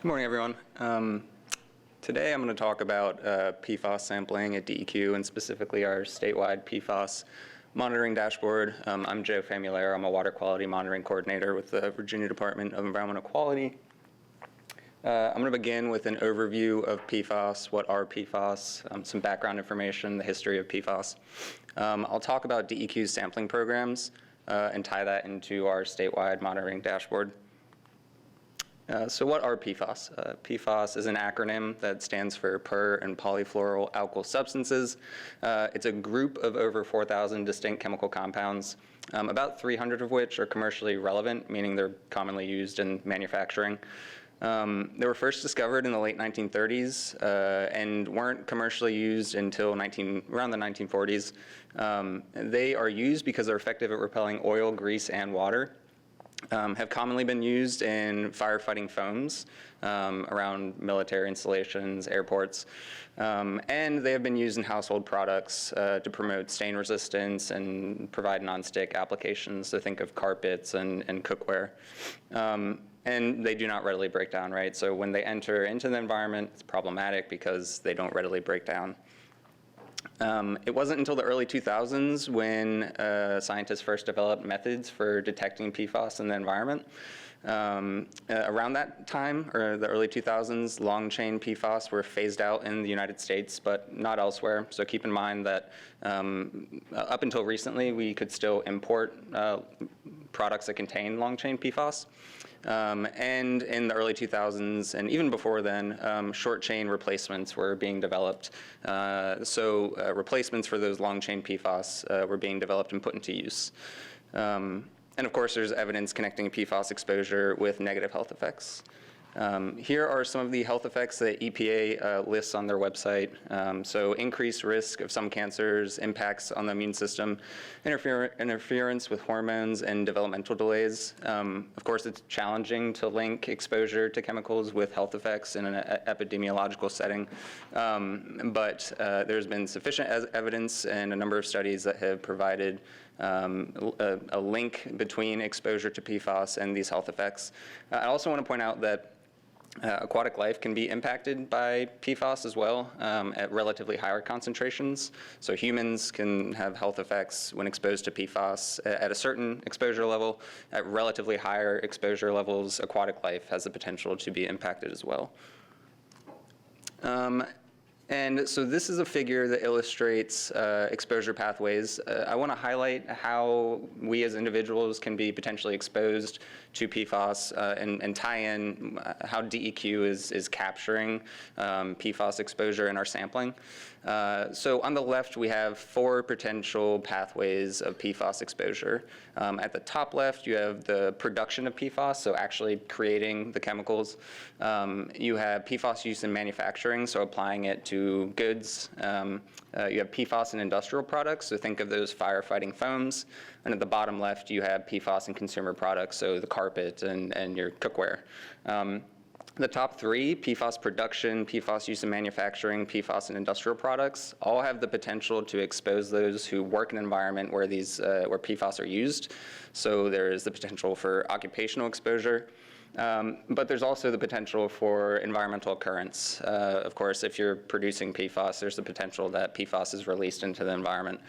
Good morning, everyone. Today I'm going to talk about PFAS sampling at DEQ and specifically our statewide PFAS monitoring dashboard. I'm Joe Famularo. I'm a water quality monitoring coordinator with the Virginia Department of Environmental Quality. I'm going to begin with an overview of PFAS, what are PFAS, some background information, the history of PFAS. I'll talk about DEQ's sampling programs and tie that into our statewide monitoring dashboard. So what are PFAS? PFAS is an acronym that stands for per and polyfluoroalkyl alkyl substances. It's a group of over 4,000 distinct chemical compounds, about 300 of which are commercially relevant, meaning they're commonly used in manufacturing. They were first discovered in the late 1930s and weren't commercially used until around the 1940s. They are used because they're effective at repelling oil, grease, and water. Have commonly been used in firefighting foams around military installations, airports, and they have been used in household products to promote stain resistance and provide nonstick applications. So think of carpets and cookware. And they do not readily break down, right? So when they enter into the environment, it's problematic because they don't readily break down. It wasn't until the early 2000s when scientists first developed methods for detecting PFAS in the environment. Around that time, or the early 2000s, long-chain PFAS were phased out in the United States, but not elsewhere. So keep in mind that up until recently, we could still import products that contain long-chain PFAS. And in the early 2000s, and even before then, short-chain replacements were being developed. So replacements for those long-chain PFAS were being developed and put into use. And of course, there's evidence connecting PFAS exposure with negative health effects. Here are some of the health effects that EPA lists on their website. So increased risk of some cancers, impacts on the immune system, interference with hormones, and developmental delays. Of course, it's challenging to link exposure to chemicals with health effects in an epidemiological setting. But there's been sufficient evidence and a number of studies that have provided a link between exposure to PFAS and these health effects. I also want to point out that aquatic life can be impacted by PFAS as well at relatively higher concentrations. So humans can have health effects when exposed to PFAS at a certain exposure level. At relatively higher exposure levels, aquatic life has the potential to be impacted as well. And so this is a figure that illustrates exposure pathways. I want to highlight how we as individuals can be potentially exposed to PFAS and tie in how DEQ is capturing PFAS exposure in our sampling. So on the left, we have 4 potential pathways of PFAS exposure. At the top left, you have the production of PFAS, so actually creating the chemicals. You have PFAS use in manufacturing, so applying it to goods. You have PFAS in industrial products, so think of those firefighting foams. And at the bottom left, you have PFAS in consumer products, so the carpet and your cookware. The top 3, PFAS production, PFAS use in manufacturing, PFAS in industrial products, all have the potential to expose those who work in an environment where where PFAS are used. So there is the potential for occupational exposure. But there's also the potential for environmental occurrence. Of course, if you're producing PFAS, there's the potential that PFAS is released into the environment.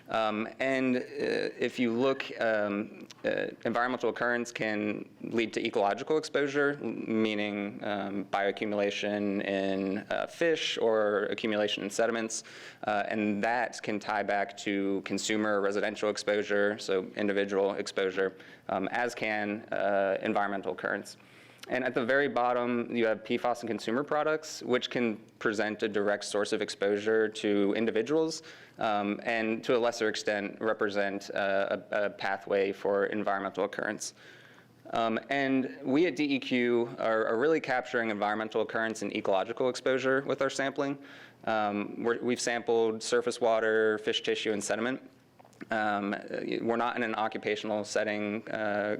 And if you look, environmental occurrence can lead to ecological exposure, meaning bioaccumulation in fish or accumulation in sediments. And that can tie back to consumer residential exposure, so individual exposure, as can environmental occurrence. And at the very bottom, you have PFAS in consumer products, which can present a direct source of exposure to individuals, and to a lesser extent represent a pathway for environmental occurrence. And we at DEQ are really capturing environmental occurrence and ecological exposure with our sampling. We've sampled surface water, fish tissue, and sediment. We're not in an occupational setting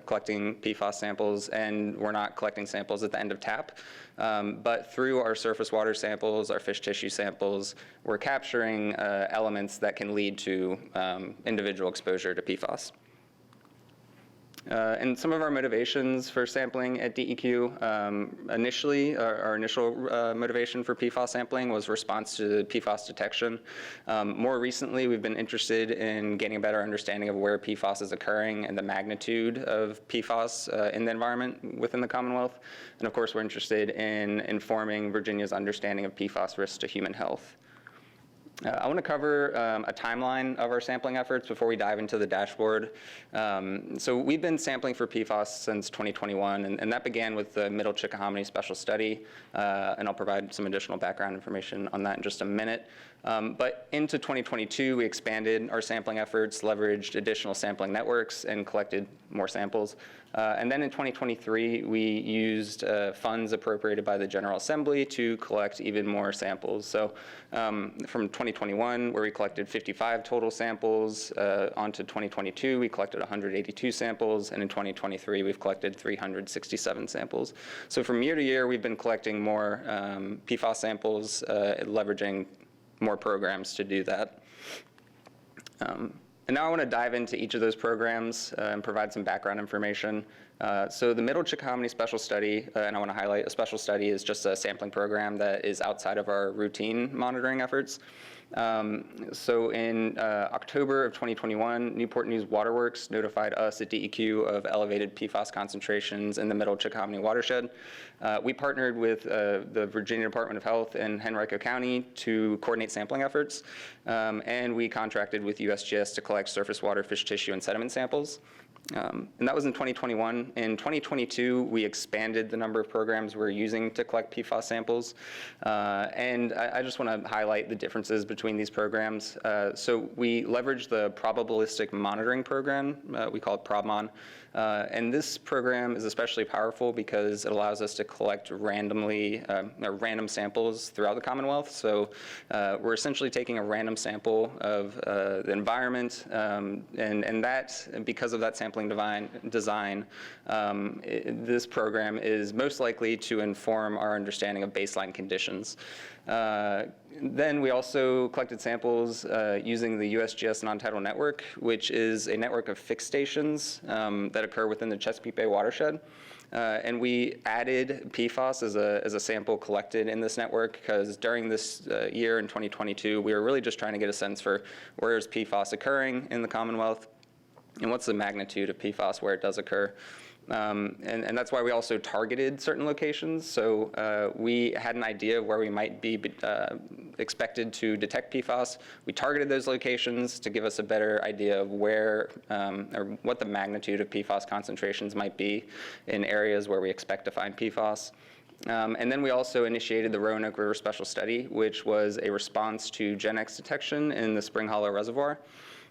collecting PFAS samples, and we're not collecting samples at the end of tap. But through our surface water samples, our fish tissue samples, we're capturing elements that can lead to individual exposure to PFAS. And some of our motivations for sampling at DEQ, initially, our initial motivation for PFAS sampling was response to PFAS detection. More recently, we've been interested in getting a better understanding of where PFAS is occurring and the magnitude of PFAS in the environment within the Commonwealth. And of course, we're interested in informing Virginia's understanding of PFAS risks to human health. I want to cover a timeline of our sampling efforts before we dive into the dashboard. So we've been sampling for PFAS since 2021, and that began with the Middle Chickahominy Special Study, and I'll provide some additional background information on that in just a minute. But into 2022, we expanded our sampling efforts, leveraged additional sampling networks, and collected more samples. And then in 2023, we used funds appropriated by the General Assembly to collect even more samples. So from 2021, where we collected 55 total samples, onto 2022, we collected 182 samples, and in 2023, we've collected 367 samples. So from year to year, we've been collecting more PFAS samples, leveraging more programs to do that. And now I want to dive into each of those programs and provide some background information. So the Middle Chickahominy Special Study, and I want to highlight a special study is just a sampling program that is outside of our routine monitoring efforts. So in October of 2021, Newport News Waterworks notified us at DEQ of elevated PFAS concentrations in the Middle Chickahominy watershed. We partnered with the Virginia Department of Health and Henrico County to coordinate sampling efforts, and we contracted with USGS to collect surface water, fish tissue, and sediment samples. And that was in 2021. In 2022, we expanded the number of programs we're using to collect PFAS samples. And I just want to highlight the differences between these programs. So we leverage the probabilistic monitoring program. We call it ProbMon. And this program is especially powerful because it allows us to collect random samples throughout the Commonwealth. So we're essentially taking a random sample of the environment, and that, because of that sampling design, this program is most likely to inform our understanding of baseline conditions. Then we also collected samples using the USGS non-tidal network, which is a network of fixed stations that occur within the Chesapeake Bay watershed. And we added PFAS as a sample collected in this network because during this year in 2022, we were really just trying to get a sense for where is PFAS occurring in the Commonwealth and what's the magnitude of PFAS where it does occur. And that's why we also targeted certain locations. So we had an idea of where we might be expected to detect PFAS. We targeted those locations to give us a better idea of where or what the magnitude of PFAS concentrations might be in areas where we expect to find PFAS. And then we also initiated the Roanoke River Special Study, which was a response to GenX detection in the Spring Hollow Reservoir.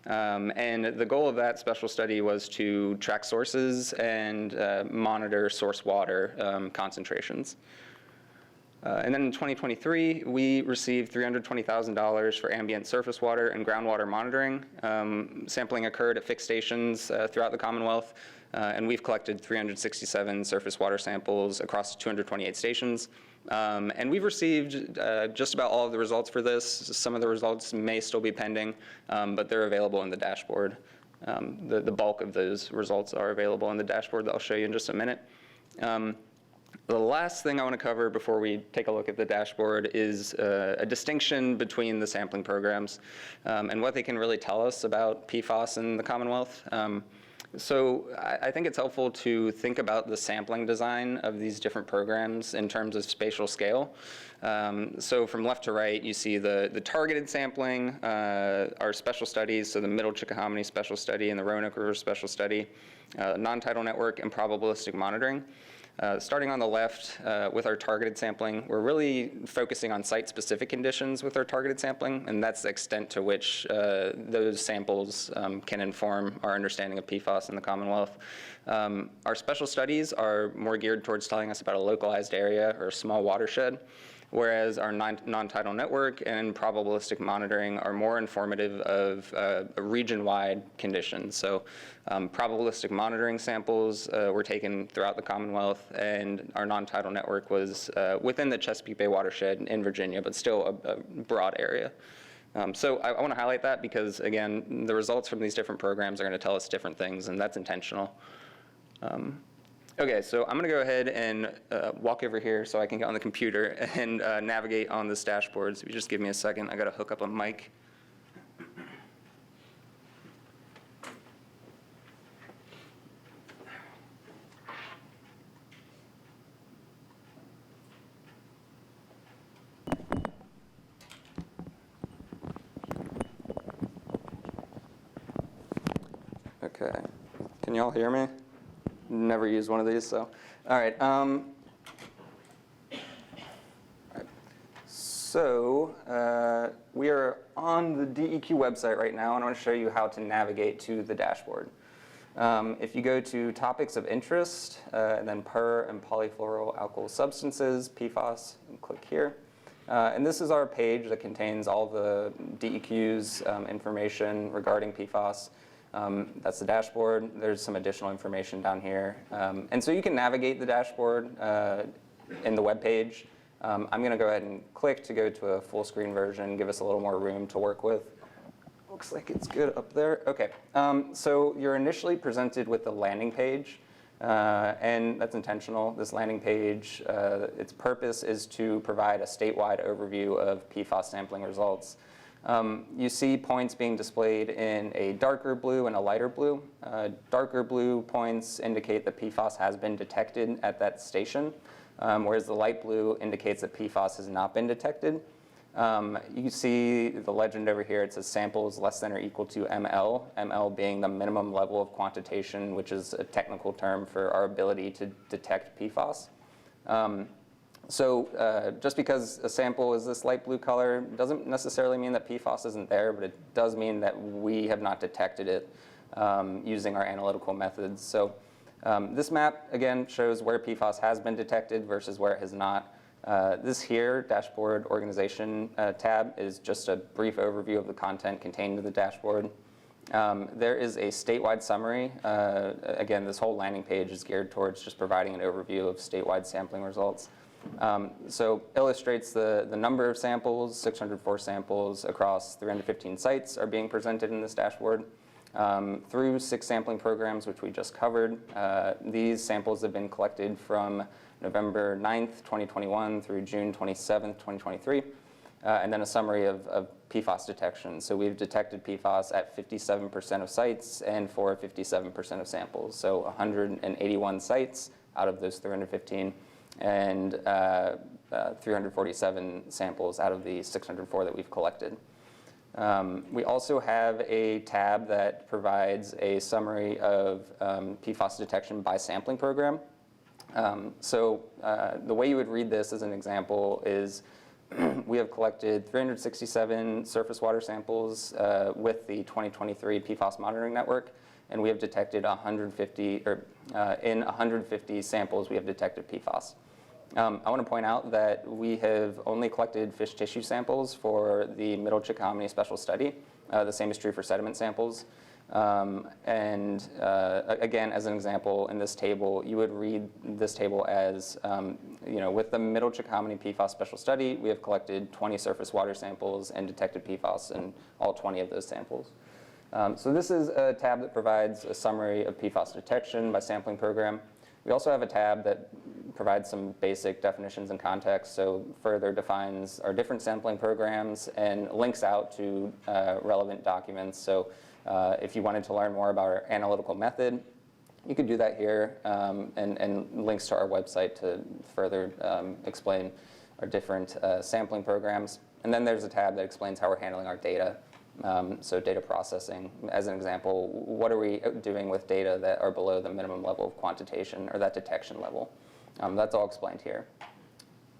And the goal of that special study was to track sources and monitor source water concentrations. And then in 2023, we received $320,000 for ambient surface water and groundwater monitoring. Sampling occurred at fixed stations throughout the Commonwealth, and we've collected 367 surface water samples across 228 stations. And we've received just about all of the results for this. Some of the results may still be pending, but they're available in the dashboard. The bulk of those results are available in the dashboard that I'll show you in just a minute. The last thing I want to cover before we take a look at the dashboard is a distinction between the sampling programs and what they can really tell us about PFAS in the Commonwealth. So I think it's helpful to think about the sampling design of these different programs in terms of spatial scale. So from left to right, you see the targeted sampling, our special studies, so the Middle Chickahominy Special Study and the Roanoke River Special Study, non-tidal network, and probabilistic monitoring. Starting on the left with our targeted sampling, we're really focusing on site-specific conditions with our targeted sampling, and that's the extent to which those samples can inform our understanding of PFAS in the Commonwealth. Our special studies are more geared towards telling us about a localized area or a small watershed, whereas our non-tidal network and probabilistic monitoring are more informative of region-wide conditions. So probabilistic monitoring samples were taken throughout the Commonwealth, and our non-tidal network was within the Chesapeake Bay watershed in Virginia, but still a broad area. So I want to highlight that because, again, the results from these different programs are going to tell us different things, and that's intentional. Okay, so I'm going to go ahead and walk over here so I can get on the computer and navigate on this dashboard. So you just give me a second. I got to hook up a mic. Okay, can y'all hear me? Never used one of these, so. All right. So we are on the DEQ website right now, and I want to show you how to navigate to the dashboard. If you go to topics of interest, and then per and polyfluoroalkyl substances, PFAS, and click here. And this is our page that contains all the DEQ's information regarding PFAS. That's the dashboard. There's some additional information down here. And so you can navigate the dashboard in the web page. I'm going to go ahead and click to go to a full screen version, give us a little more room to work with. Looks like it's good up there. Okay, so you're initially presented with the landing page, and that's intentional. This landing page, its purpose is to provide a statewide overview of PFAS sampling results. You see points being displayed in a darker blue and a lighter blue. Darker blue points indicate that PFAS has been detected at that station, whereas the light blue indicates that PFAS has not been detected. You see the legend over here. It says samples less than or equal to ml, ml being the minimum level of quantitation, which is a technical term for our ability to detect PFAS. So just because a sample is this light blue color doesn't necessarily mean that PFAS isn't there, but it does mean that we have not detected it using our analytical methods. So this map, again, shows where PFAS has been detected versus where it has not. This here, Dashboard Organization tab, is just a brief overview of the content contained in the dashboard. There is a statewide summary. Again, this whole landing page is geared towards just providing an overview of statewide sampling results. So illustrates the number of samples, 604 samples across 315 sites are being presented in this dashboard. Through 6 sampling programs, which we just covered, these samples have been collected from November 9th, 2021 through June 27th, 2023, and then a summary of PFAS detection. So we've detected PFAS at 57% of sites and for 57% of samples. So 181 sites out of those 315 and 347 samples out of the 604 that we've collected. We also have a tab that provides a summary of PFAS detection by sampling program. So the way you would read this as an example is we have collected 367 surface water samples with the 2023 PFAS monitoring network, and we have detected 150, or in 150 samples we have detected PFAS. I want to point out that we have only collected fish tissue samples for the Middle Chickahominy Special Study. The same is true for sediment samples. Again, as an example, in this table, you would read this table as, with the Middle Chickahominy PFAS Special Study, we have collected 20 surface water samples and detected PFAS in all 20 of those samples. So this is a tab that provides a summary of PFAS detection by sampling program. We also have a tab that provides some basic definitions and context, so further defines our different sampling programs and links out to relevant documents. So if you wanted to learn more about our analytical method, you could do that here, and links to our website to further explain our different sampling programs. And then there's a tab that explains how we're handling our data. So data processing, as an example, what are we doing with data that are below the minimum level of quantitation or that detection level? That's all explained here.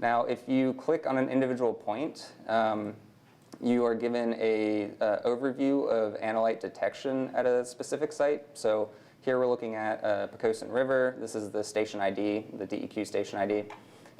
Now, if you click on an individual point, you are given a overview of analyte detection at a specific site. So here we're looking at Pocosin River. This is the station ID, the DEQ station ID.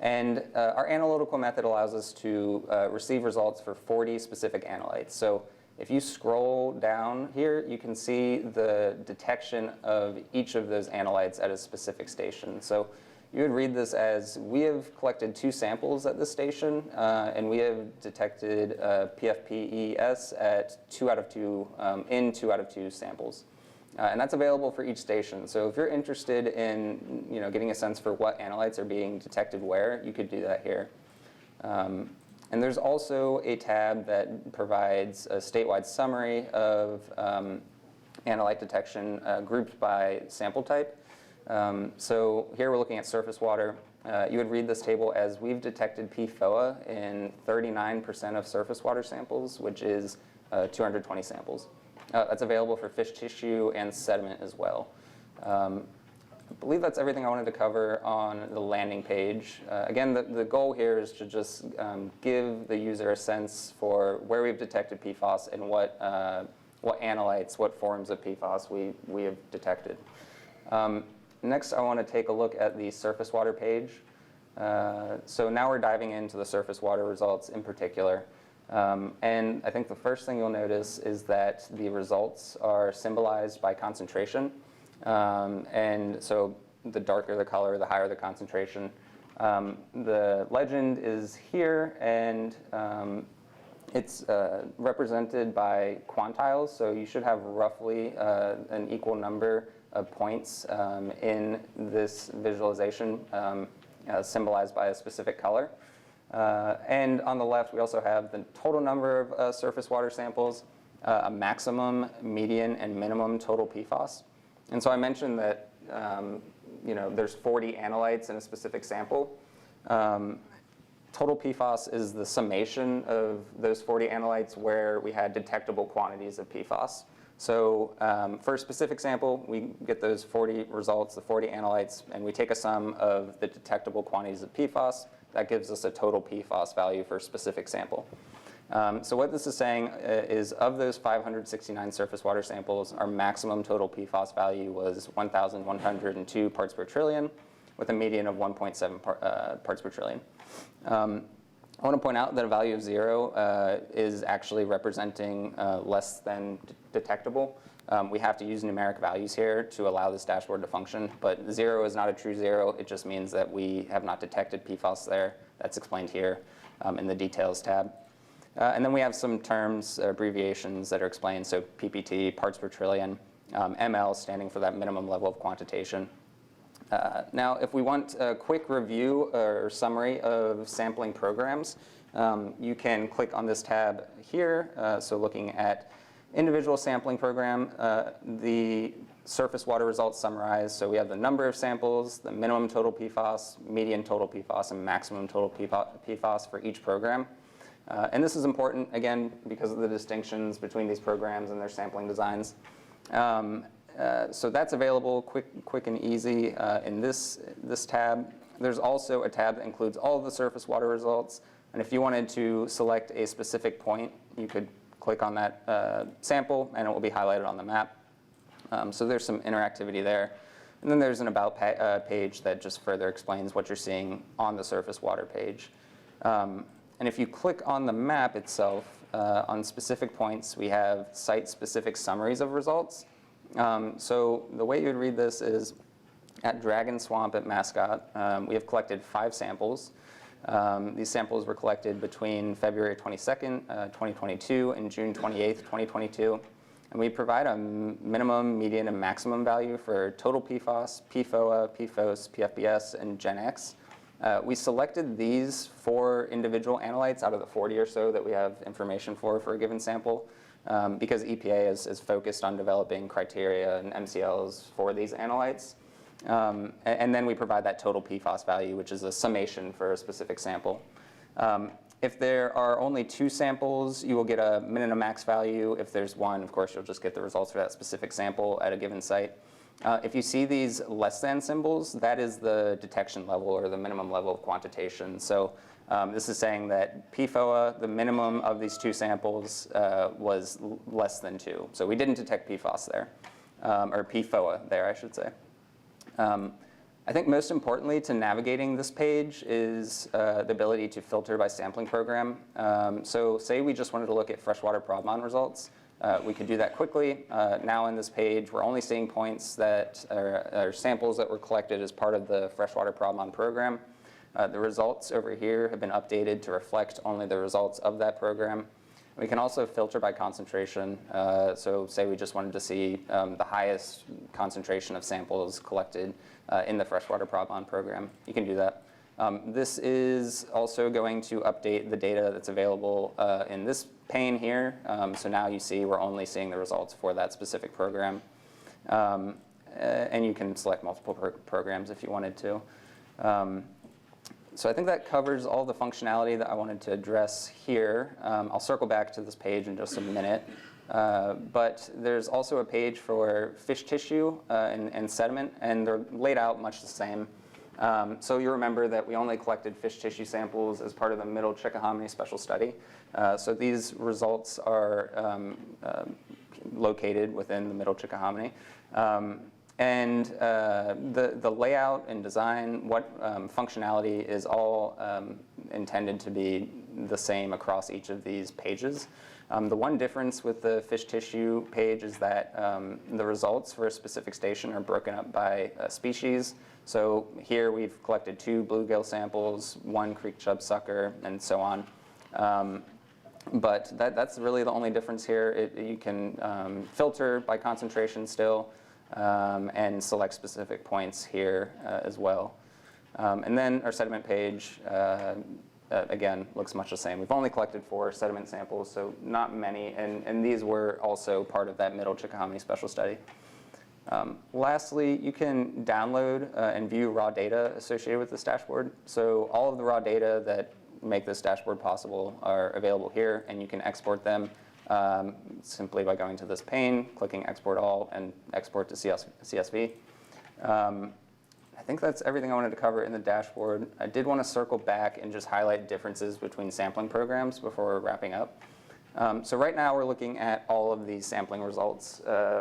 And our analytical method allows us to receive results for 40 specific analytes. So if you scroll down here, you can see the detection of each of those analytes at a specific station. So you would read this as, we have collected 2 samples at this station, and we have detected PFPES at 2 out of 2, in 2 out of 2 samples. And that's available for each station. So if you're interested in getting a sense for what analytes are being detected where, you could do that here. And there's also a tab that provides a statewide summary of analyte detection grouped by sample type. So here we're looking at surface water. You would read this table as we've detected PFOA in 39% of surface water samples, which is 220 samples. That's available for fish tissue and sediment as well. I believe that's everything I wanted to cover on the landing page. Again, the goal here is to just give the user a sense for where we've detected PFAS and what analytes, what forms of PFAS we have detected. Next, I want to take a look at the surface water page. So now we're diving into the surface water results in particular. And I think the first thing you'll notice is that the results are symbolized by concentration. And so the darker the color, the higher the concentration. The legend is here, and it's represented by quantiles. So you should have roughly an equal number of points in this visualization symbolized by a specific color. And on the left, we also have the total number of surface water samples, a maximum, median, and minimum total PFAS. And so I mentioned that there's 40 analytes in a specific sample. Total PFAS is the summation of those 40 analytes where we had detectable quantities of PFAS. So for a specific sample, we get those 40 results, the 40 analytes, and we take a sum of the detectable quantities of PFAS. That gives us a total PFAS value for a specific sample. So what this is saying is of those 569 surface water samples, our maximum total PFAS value was 1,102 parts per trillion with a median of 1.7 parts per trillion. I want to point out that a value of 0 is actually representing less than detectable. We have to use numeric values here to allow this dashboard to function, but 0 is not a true 0. It just means that we have not detected PFAS there. That's explained here in the details tab. And then we have some terms, abbreviations that are explained. So PPT, parts per trillion, ML standing for that minimum level of quantitation. Now, if we want a quick review or summary of sampling programs, you can click on this tab here. So looking at individual sampling program, the surface water results summarized. So we have the number of samples, the minimum total PFAS, median total PFAS, and maximum total PFAS for each program. And this is important, again, because of the distinctions between these programs and their sampling designs. So that's available quick and easy in this tab. There's also a tab that includes all of the surface water results. And if you wanted to select a specific point, you could click on that sample, and it will be highlighted on the map. So there's some interactivity there. And then there's an About page that just further explains what you're seeing on the surface water page. And if you click on the map itself, on specific points, we have site-specific summaries of results. So the way you would read this is at Dragon Swamp at Mascot, we have collected 5 samples. These samples were collected between February 22nd, 2022 and June 28th, 2022. And we provide a minimum, median, and maximum value for total PFAS, PFOA, PFOS, PFBS, and Gen X. We selected these 4 individual analytes out of the 40 or so that we have information for a given sample because EPA is focused on developing criteria and MCLs for these analytes. And then we provide that total PFAS value, which is a summation for a specific sample. If there are only 2 samples, you will get a min and a max value. If there's 1, of course, you'll just get the results for that specific sample at a given site. If you see these less than symbols, that is the detection level or the minimum level of quantitation. So this is saying that PFOA, the minimum of these 2 samples, was less than 2. So we didn't detect PFAS there, or PFOA there, I should say. I think most importantly to navigating this page is the ability to filter by sampling program. So say we just wanted to look at freshwater Prodmon results. We could do that quickly. Now in this page, we're only seeing points that are samples that were collected as part of the freshwater Prodmon program. The results over here have been updated to reflect only the results of that program. We can also filter by concentration. So say we just wanted to see the highest concentration of samples collected in the freshwater ProbMon program. You can do that. This is also going to update the data that's available in this pane here. So now you see we're only seeing the results for that specific program. And you can select multiple programs if you wanted to. So I think that covers all the functionality that I wanted to address here. I'll circle back to this page in just a minute. But there's also a page for fish tissue and sediment, and they're laid out much the same. So you remember that we only collected fish tissue samples as part of the Middle Chickahominy Special Study. So these results are located within the Middle Chickahominy. And the layout and design, what functionality is all intended to be the same across each of these pages. The one difference with the fish tissue page is that the results for a specific station are broken up by species. So here we've collected 2 bluegill samples, 1 creek chub sucker, and so on. But that's really the only difference here. You can filter by concentration still. And select specific points here as well. And then our sediment page, again, looks much the same. We've only collected 4 sediment samples, so not many, and these were also part of that Middle Chickahominy Special Study. Lastly, you can download and view raw data associated with this dashboard. So all of the raw data that make this dashboard possible are available here, and you can export them simply by going to this pane, clicking Export All, and export to CSV. I think that's everything I wanted to cover in the dashboard. I did want to circle back and just highlight differences between sampling programs before wrapping up. So right now we're looking at all of these sampling results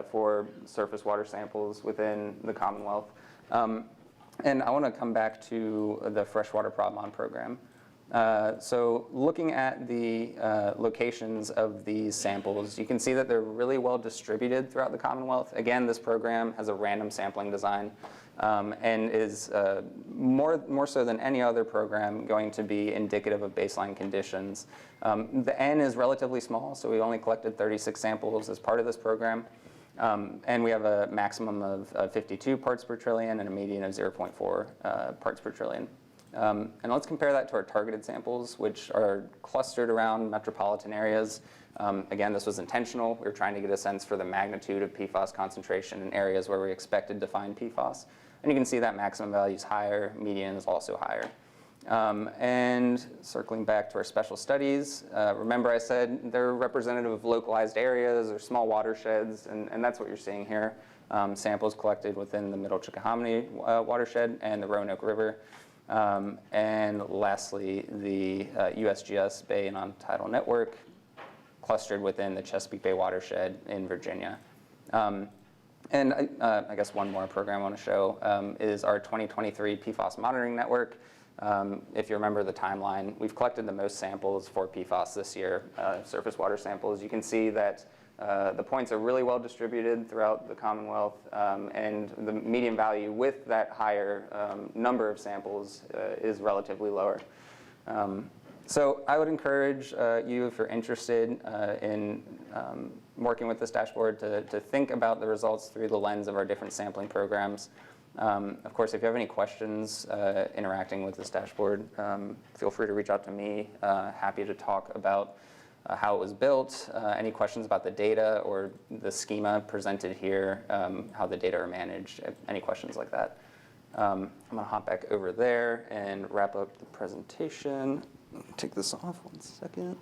for surface water samples within the Commonwealth. And I want to come back to the freshwater ProbMon program. So looking at the locations of these samples, you can see that they're really well distributed throughout the Commonwealth. Again, this program has a random sampling design and is more so than any other program going to be indicative of baseline conditions. The N is relatively small, so we only collected 36 samples as part of this program. And we have a maximum of 52 parts per trillion and a median of 0.4 parts per trillion. And let's compare that to our targeted samples, which are clustered around metropolitan areas. Again, this was intentional. We were trying to get a sense for the magnitude of PFAS concentration in areas where we expected to find PFAS. And you can see that maximum value is higher, median is also higher. And circling back to our special studies, remember I said they're representative of localized areas or small watersheds, and that's what you're seeing here. Samples collected within the Middle Chickahominy watershed and the Roanoke River. And lastly, the USGS Bay and On-Tidal Network clustered within the Chesapeake Bay watershed in Virginia. And I guess one more program I want to show is our 2023 PFAS monitoring network. If you remember the timeline, we've collected the most samples for PFAS this year, surface water samples. You can see that the points are really well distributed throughout the Commonwealth, and the median value with that higher number of samples is relatively lower. So I would encourage you, if you're interested in working with this dashboard, to think about the results through the lens of our different sampling programs. Of course, if you have any questions interacting with this dashboard, feel free to reach out to me. Happy to talk about how it was built, any questions about the data or the schema presented here, how the data are managed, any questions like that. I'm going to hop back over there and wrap up the presentation. Take this off 1 second.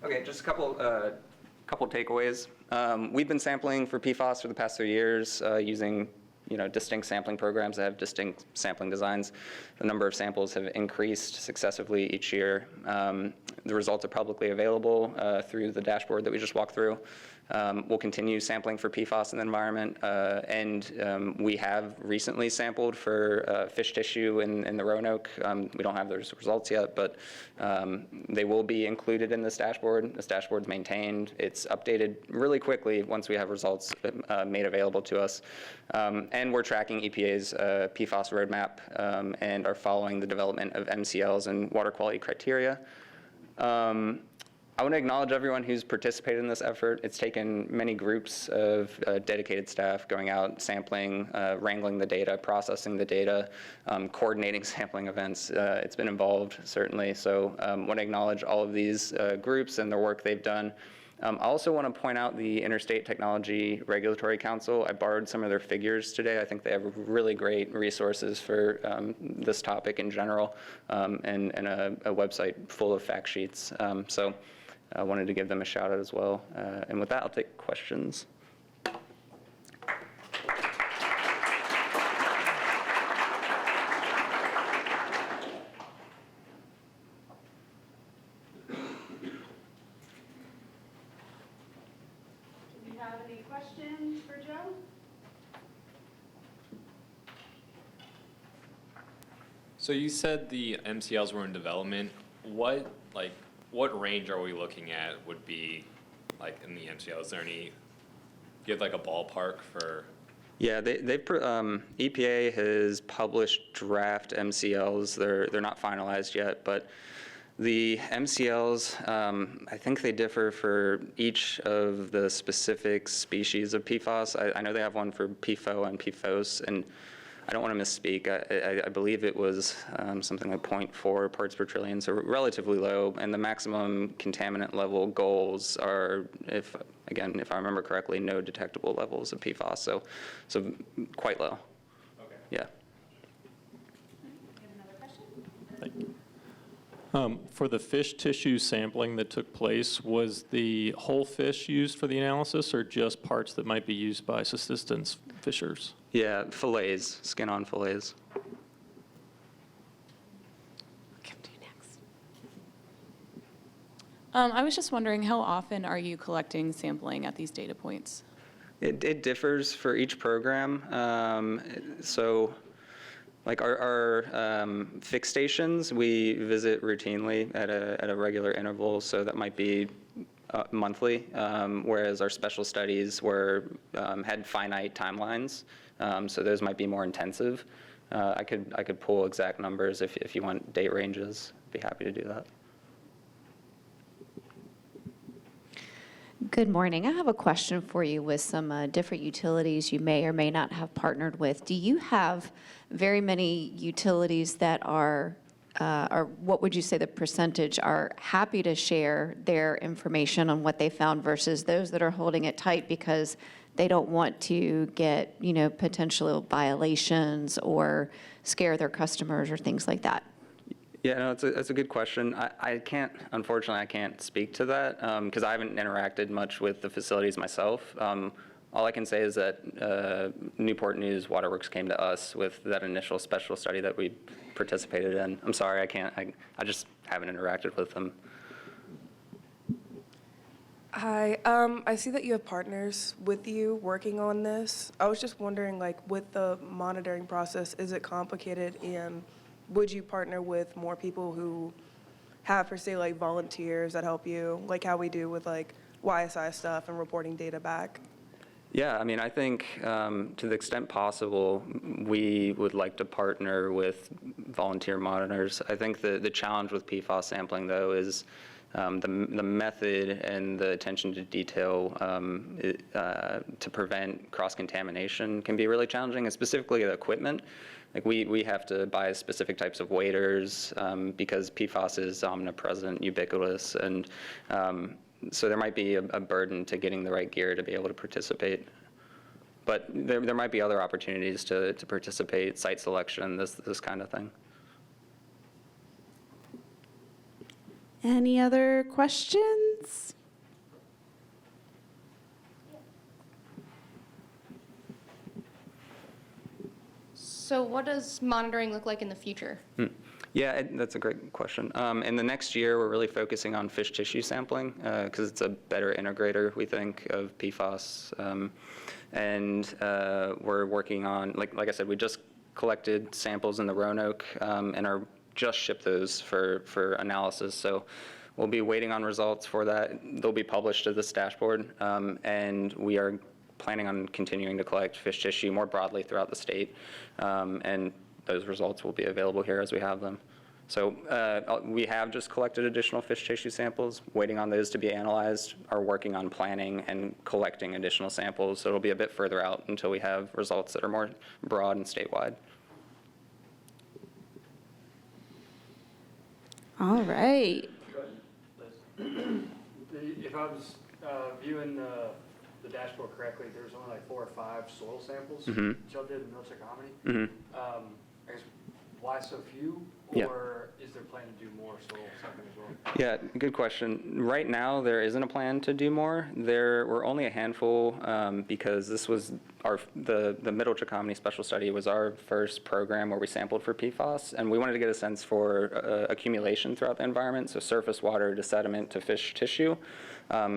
Okay, just a couple takeaways. We've been sampling for PFAS for the past 3 years using distinct sampling programs that have distinct sampling designs. The number of samples have increased successively each year. The results are publicly available through the dashboard that we just walked through. We'll continue sampling for PFAS in the environment, and we have recently sampled for fish tissue in the Roanoke. We don't have those results yet, but they will be included in this dashboard. This dashboard's maintained. It's updated really quickly once we have results made available to us. And we're tracking EPA's PFAS roadmap and are following the development of MCLs and water quality criteria. I want to acknowledge everyone who's participated in this effort. It's taken many groups of dedicated staff going out, sampling, wrangling the data, processing the data, coordinating sampling events. It's been involved, certainly. So I want to acknowledge all of these groups and the work they've done. I also want to point out the Interstate Technology Regulatory Council. I borrowed some of their figures today. I think they have really great resources for this topic in general, and a website full of fact sheets. So I wanted to give them a shout out as well. And with that, I'll take questions. Do you have any questions for Joe? So you said the MCLs were in development. What range are we looking at would be like in the MCL? Is there any, do you have like a ballpark for? Yeah, EPA has published draft MCLs. They're not finalized yet, but the MCLs, I think they differ for each of the specific species of PFAS. I know they have one for PFO and PFOS, and I don't want to misspeak. I believe it was something like 0.4 parts per trillion, so relatively low. And the maximum contaminant level goals are, if I remember correctly, no detectable levels of PFAS. So quite low. Okay. Yeah. We have another question? Thank you. For the fish tissue sampling that took place, was the whole fish used for the analysis or just parts that might be used by subsistence fishers? Yeah, fillets, skin-on fillets. Come to you next. I was just wondering, how often are you collecting sampling at these data points? It differs for each program. So like our fix stations, we visit routinely at a regular interval, so that might be monthly, whereas our special studies had finite timelines, so those might be more intensive. I could pull exact numbers if you want date ranges. I'd be happy to do that. Good morning. I have a question for you with some different utilities you may or may not have partnered with. Do you have very many utilities that are, or what would you say the percentage are happy to share their information on what they found versus those that are holding it tight because they don't want to get, potential violations or scare their customers or things like that? Yeah, no, it's a good question. Unfortunately, I can't speak to that because I haven't interacted much with the facilities myself. All I can say is that Newport News Waterworks came to us with that initial special study that we participated in. I'm sorry, I just haven't interacted with them. Hi, I see that you have partners with you working on this. I was just wondering, with the monitoring process, is it complicated, and would you partner with more people who have, per se, volunteers that help you, like how we do with, YSI stuff and reporting data back? Yeah, I mean, I think to the extent possible, we would like to partner with volunteer monitors. I think the challenge with PFAS sampling, though, is the method and the attention to detail to prevent cross-contamination can be really challenging, and specifically the equipment. Like we have to buy specific types of waders because PFAS is omnipresent, ubiquitous, and so there might be a burden to getting the right gear to be able to participate. But there might be other opportunities to participate, site selection, this kind of thing. Any other questions? So what does monitoring look like in the future? Yeah, that's a great question. In the next year, we're really focusing on fish tissue sampling because it's a better integrator, we think, of PFAS. We're working on, like I said, we just collected samples in the Roanoke and are just shipped those for analysis. So we'll be waiting on results for that. They'll be published to this dashboard, and we are planning on continuing to collect fish tissue more broadly throughout the state. And those results will be available here as we have them. So we have just collected additional fish tissue samples, waiting on those to be analyzed, are working on planning and collecting additional samples. So it'll be a bit further out until we have results that are more broad and statewide. All right. If I was viewing the dashboard correctly, there's only like 4 or 5 soil samples Mhm. y'all did in Milchik-Hominy. Mhm. I guess, why so few? Yeah. Or is there a plan to do more soil sampling as well? Yeah, good question. Right now, there isn't a plan to do more. There were only a handful because this was the Middle Chickahominy Special Study was our first program where we sampled for PFAS, and we wanted to get a sense for accumulation throughout the environment, so surface water to sediment to fish tissue.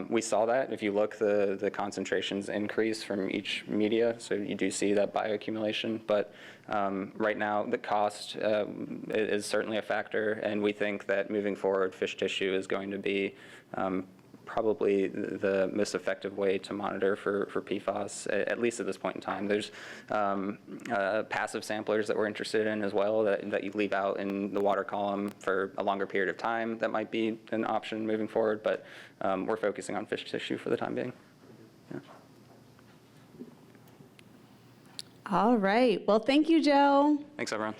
We saw that. If you look, the concentrations increase from each media, so you do see that bioaccumulation. But right now, the cost is certainly a factor, and we think that moving forward, fish tissue is going to be probably the most effective way to monitor for PFAS, at least at this point in time. There's passive samplers that we're interested in as well that you leave out in the water column for a longer period of time. That might be an option moving forward, but we're focusing on fish tissue for the time being. Yeah. All right. Well, thank you, Joe. Thanks, everyone.